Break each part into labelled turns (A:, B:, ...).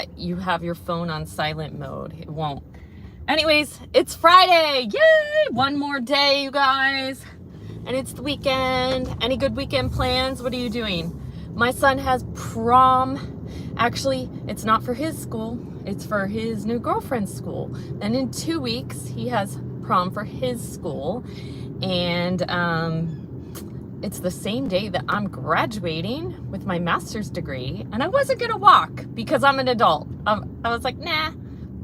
A: that you have your phone on silent mode. It won't. Anyways, it's Friday. Yay! One more day, you guys. And it's the weekend. Any good weekend plans? What are you doing? My son has prom. Actually, it's not for his school. It's for his new girlfriend's school. Then in 2 weeks, he has prom for his school. And it's the same day that I'm graduating with my master's degree. And I wasn't going to walk because I'm an adult. I was like, nah.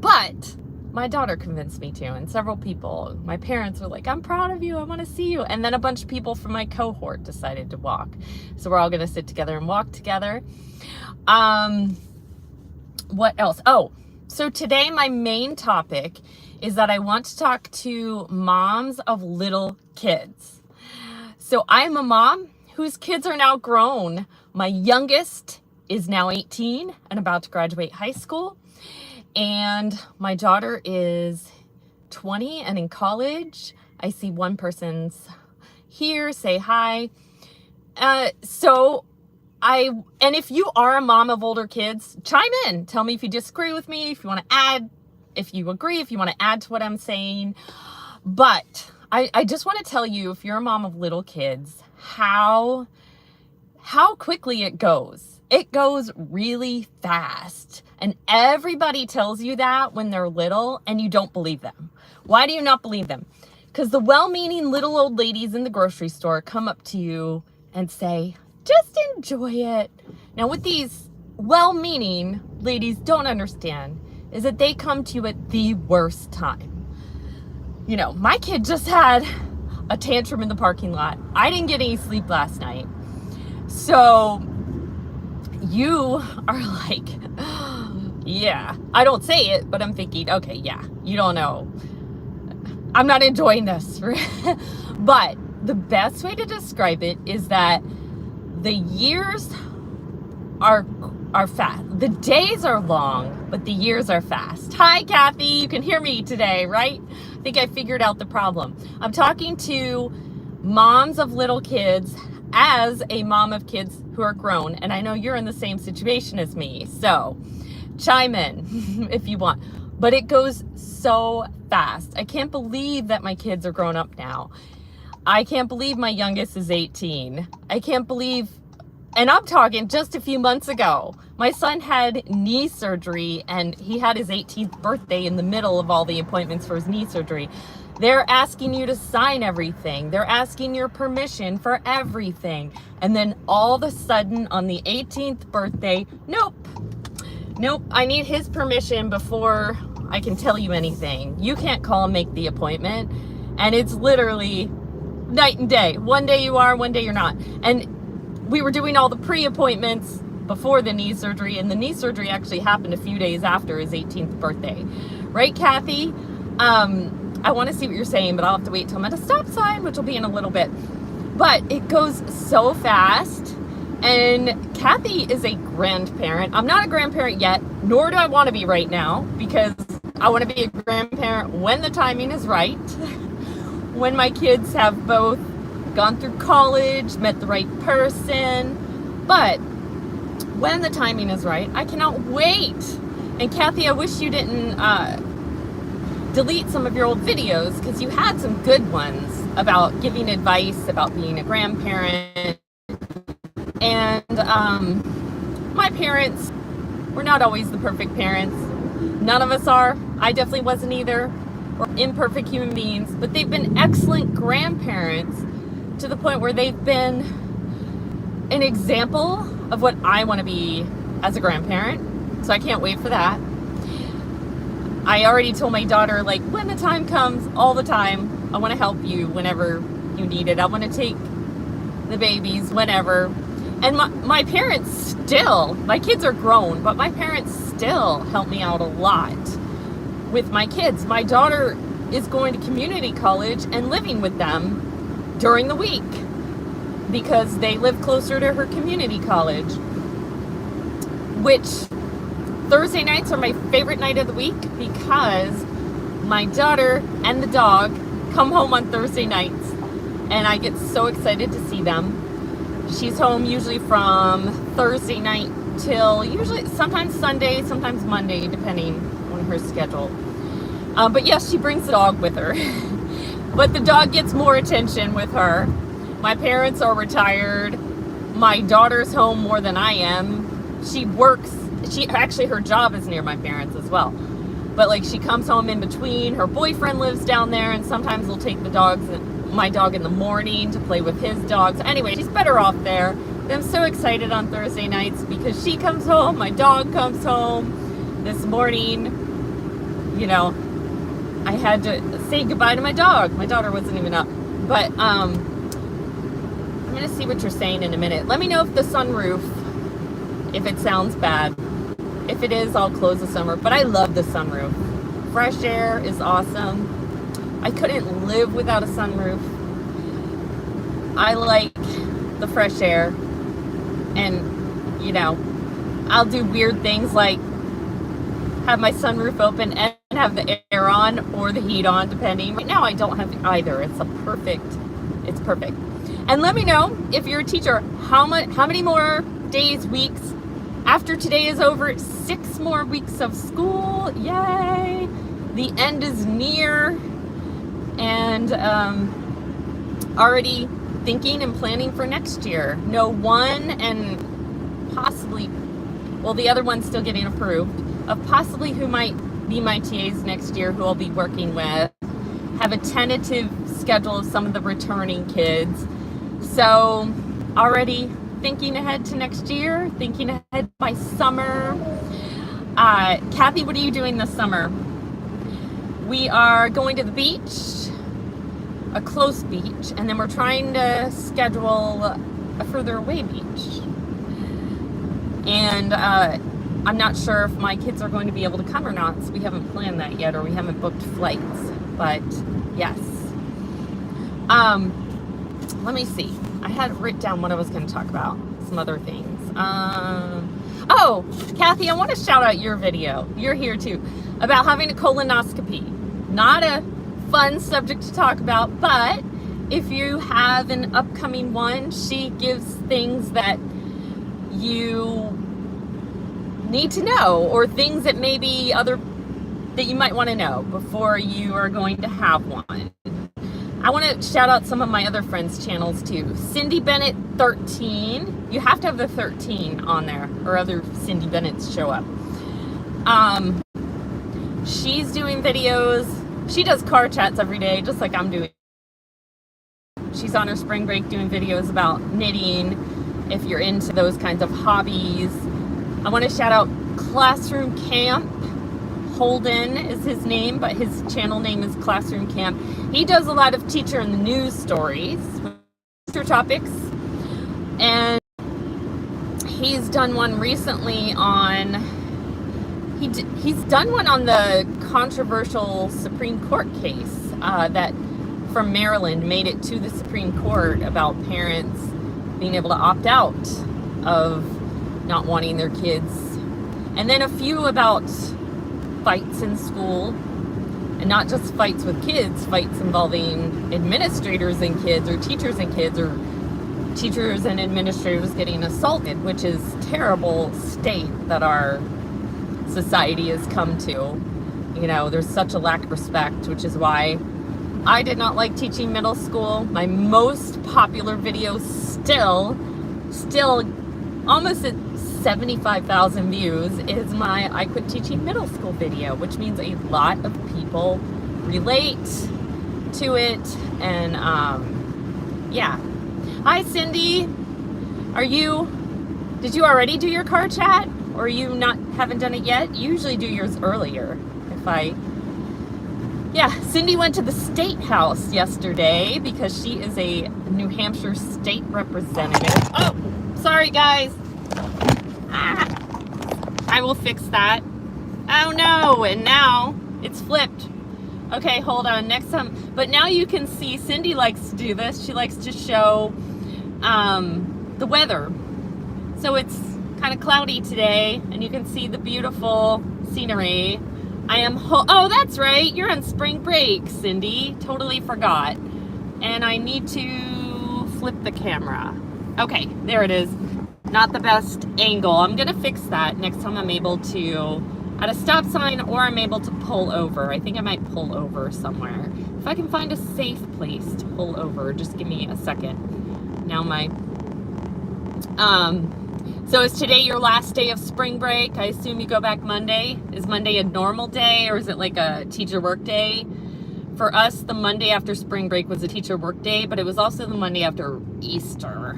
A: But my daughter convinced me to, and several people. My parents were like, I'm proud of you. I want to see you. And then a bunch of people from my cohort decided to walk. So we're all going to sit together and walk together. What else? Oh, so today my main topic is that I want to talk to moms of little kids. So I'm a mom whose kids are now grown. My youngest is now 18 and about to graduate high school. And my daughter is 20 and in college. I see one person's here, say hi. And if you are a mom of older kids, chime in. Tell me if you disagree with me, if you want to add, if you agree, if you want to add to what I'm saying. But I just want to tell you, if you're a mom of little kids, how quickly it goes. It goes really fast. And everybody tells you that when they're little and you don't believe them. Why do you not believe them? Because the well-meaning little old ladies in the grocery store come up to you and say, just enjoy it. Now, what these well-meaning ladies don't understand is that they come to you at the worst time. You know, my kid just had a tantrum in the parking lot. I didn't get any sleep last night. So you are like, yeah, I don't say it, but I'm thinking, okay, yeah, you don't know. I'm not enjoying this. But the best way to describe it is that the years are fast. The days are long, but the years are fast. Hi, Kathy. You can hear me today, right? I think I figured out the problem. I'm talking to moms of little kids as a mom of kids who are grown, and I know you're in the same situation as me, so chime in if you want. But it goes so fast. I can't believe that my kids are grown up now. I can't believe my youngest is 18. I can't believe, and I'm talking just a few months ago, my son had knee surgery and he had his 18th birthday in the middle of all the appointments for his knee surgery. They're asking you to sign everything. They're asking your permission for everything. And then all of a sudden on the 18th birthday, nope, I need his permission before I can tell you anything. You can't call and make the appointment. And it's literally night and day. One day you are, one day you're not. And we were doing all the pre-appointments before the knee surgery, and the knee surgery actually happened a few days after his 18th birthday. Right, Kathy? I want to see what you're saying, but I'll have to wait till I'm at a stop sign, which will be in a little bit. But it goes so fast. And Kathy is a grandparent. I'm not a grandparent yet, nor do I want to be right now, because I want to be a grandparent when the timing is right. When my kids have both gone through college, met the right person. But when the timing is right, I cannot wait. And Kathy, I wish you didn't delete some of your old videos, because you had some good ones about giving advice about being a grandparent. And my parents were not always the perfect parents. None of us are. I definitely wasn't either. We're imperfect human beings, but they've been excellent grandparents to the point where they've been an example of what I want to be as a grandparent. So I can't wait for that. I already told my daughter, like, when the time comes, all the time, I want to help you whenever you need it. I want to take the babies whenever. And my parents still, my kids are grown, but my parents still help me out a lot with my kids. My daughter is going to community college and living with them during the week because they live closer to her community college, which Thursday nights are my favorite night of the week because my daughter and the dog come home on Thursday nights and I get so excited to see them. She's home usually from Thursday night till usually sometimes Sunday, sometimes Monday, depending on her schedule. But yes, she brings the dog with her. But the dog gets more attention with her. My parents are retired. My daughter's home more than I am. She works, actually her job is near my parents as well. But like she comes home in between. Her boyfriend lives down there, and sometimes we'll take my dog in the morning to play with his dogs. Anyway, she's better off there. I'm so excited on Thursday nights because she comes home, my dog comes home. This morning, you know, I had to say goodbye to my dog. My daughter wasn't even up. But I'm gonna see what you're saying in a minute. Let me know if the sunroof, if it sounds bad. If it is, I'll close the sunroof. But I love the sunroof. Fresh air is awesome. I couldn't live without a sunroof. I like the fresh air. And, you know, I'll do weird things like have my sunroof open and have the air on or the heat on, depending. Right now I don't have either. It's perfect. And let me know, if you're a teacher, how many more days, weeks, after today is over, 6 more weeks of school. Yay! The end is near. And already thinking and planning for next year. Know one and possibly, well, the other one's still getting approved, of possibly who might be my TAs next year, who I'll be working with. Have a tentative schedule of some of the returning kids. So already thinking ahead to next year, thinking ahead by summer. Kathy, what are you doing this summer? We are going to the beach, a close beach, and then we're trying to schedule a further away beach. And I'm not sure if my kids are going to be able to come or not, so we haven't planned that yet, or we haven't booked flights. But yes. Let me see. I had written down what I was going to talk about. Some other things. Oh, Kathy, I want to shout out your video. You're here too. About having a colonoscopy. Not a fun subject to talk about, but if you have an upcoming one, she gives things that you need to know, or things that maybe that you might want to know before you are going to have one. I want to shout out some of my other friends' channels too. Cindy Bennett 13. You have to have the 13 on there, or other Cindy Bennetts show up. She's doing videos. She does car chats every day, just like I'm doing. She's on her spring break doing videos about knitting, if you're into those kinds of hobbies. I want to shout out Classroom Camp. Holden is his name, but his channel name is Classroom Camp. He does a lot of teacher in the news stories, teacher topics, and he's done one recently on, he's done one on the controversial Supreme Court case that from Maryland made it to the Supreme Court about parents being able to opt out of not wanting their kids, and then a few about fights in school, and not just fights with kids, fights involving administrators and kids, or teachers and kids, or teachers and administrators getting assaulted, which is a terrible state that our society has come to. You know, there's such a lack of respect, which is why I did not like teaching middle school. My most popular video still almost at 75,000 views is my I Quit Teaching Middle School video, which means a lot of people relate to it. And yeah. Hi Cindy. Did you already do your car chat, or you haven't done it yet? You usually do yours earlier. Yeah, Cindy went to the State House yesterday because she is a New Hampshire state representative. Oh, sorry guys. I will fix that. Oh no, and now it's flipped. Okay, hold on, next time. But now you can see Cindy likes to do this. She likes to show the weather. So it's kind of cloudy today, and you can see the beautiful scenery. Oh, that's right, you're on spring break, Cindy. Totally forgot. And I need to flip the camera. Okay, there it is. not the best angle. I'm gonna fix that next time I'm able to, at a stop sign, or I'm able to pull over. I think I might pull over somewhere. If I can find a safe place to pull over, just give me a second. Now so is today your last day of spring break? I assume you go back Monday. Is Monday a normal day, or is it like a teacher work day? For us, the Monday after spring break was a teacher work day, but it was also the Monday after Easter.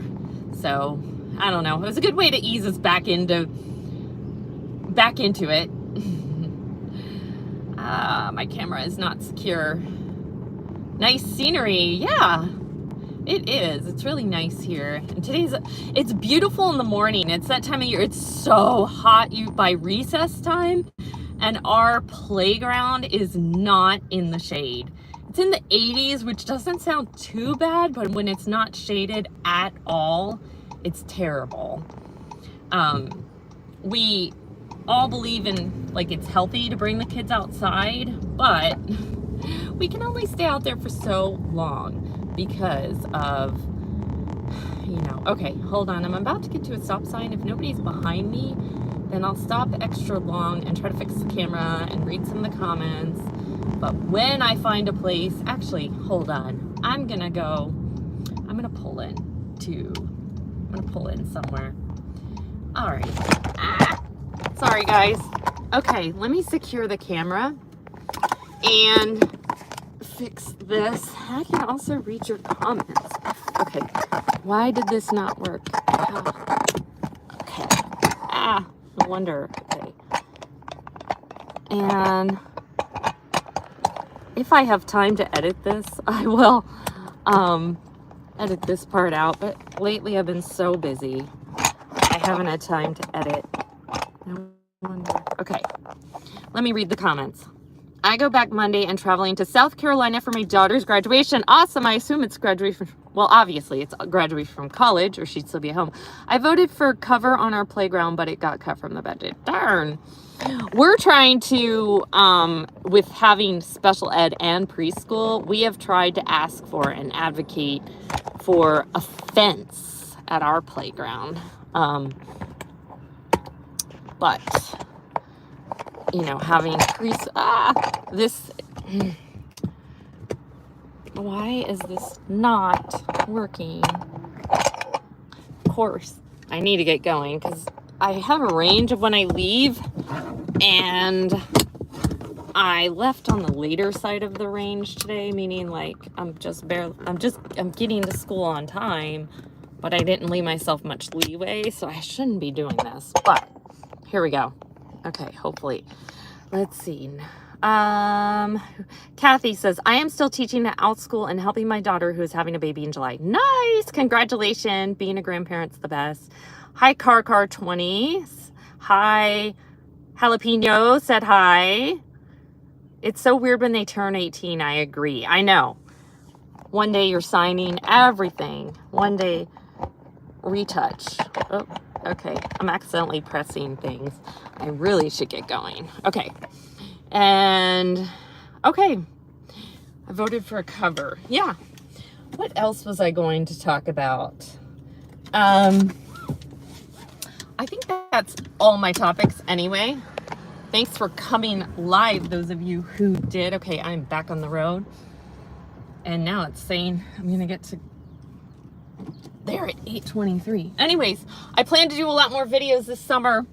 A: So I don't know. It was a good way to ease us back into it. My camera is not secure. Nice scenery. Yeah, it is. It's really nice here. And it's beautiful in the morning. It's that time of year. It's so hot by recess time, and our playground is not in the shade. It's in the 80s, which doesn't sound too bad, but when it's not shaded at all, it's terrible. We all believe in, like, it's healthy to bring the kids outside, but we can only stay out there for so long because of, okay, hold on. I'm about to get to a stop sign. If nobody's behind me, then I'll stop extra long and try to fix the camera and read some of the comments. But when I find a place, actually, hold on. I'm gonna pull in somewhere. All right. Sorry, guys. Okay, let me secure the camera and fix this. I can also read your comments. Okay, why did this not work? Okay. No wonder. Okay. And if I have time to edit this, I will edit this part out. But lately I've been so busy, I haven't had time to edit. No wonder. Okay, let me read the comments. I go back Monday and traveling to South Carolina for my daughter's graduation. Awesome. I assume it's graduation. Well, obviously it's graduation from college, or she'd still be at home. I voted for cover on our playground, but it got cut from the budget. Darn. We're trying to, with having special ed and preschool, we have tried to ask for and advocate for a fence at our playground. But having why is this not working? Of course, I need to get going because I have a range of when I leave, and I left on the later side of the range today, meaning like I'm getting to school on time, but I didn't leave myself much leeway, so I shouldn't be doing this, but here we go. Okay, hopefully. Let's see. Kathy says, I am still teaching at OutSchool and helping my daughter who is having a baby in July. Nice! Congratulations. Being a grandparent's the best. Hi, Car 20s. Hi, Jalapeno said hi. It's so weird when they turn 18. I agree. I know. One day you're signing everything. One day, retouch. Oh, okay. I'm accidentally pressing things. I really should get going. Okay. And, okay. I voted for a cover. Yeah. What else was I going to talk about? I think that's all my topics anyway. Thanks for coming live, those of you who did. Okay, I'm back on the road. And now it's saying I'm going to get to there at 8:23. Anyways, I plan to do a lot more videos this summer.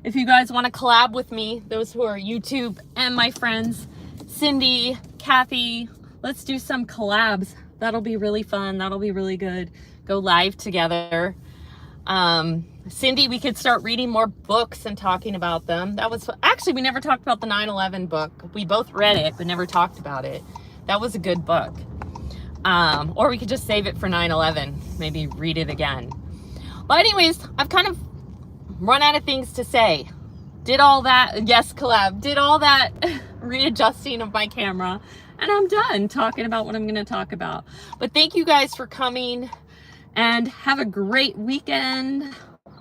A: If you guys want to collab with me, those who are YouTube and my friends, Cindy, Kathy, let's do some collabs. That'll be really fun. That'll be really good. Go live together. Cindy, we could start reading more books and talking about them. That was actually, we never talked about the 9/11 book. We both read it, but never talked about it. That was a good book. Or we could just save it for 9/11, maybe read it again. But anyways, I've kind of run out of things to say. Did all that, yes, collab, did all that readjusting of my camera, and I'm done talking about what I'm going to talk about. But thank you guys for coming, and have a great weekend.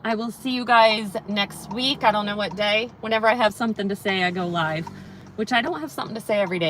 A: I will see you guys next week. I don't know what day. Whenever I have something to say, I go live, which I don't have something to say every day.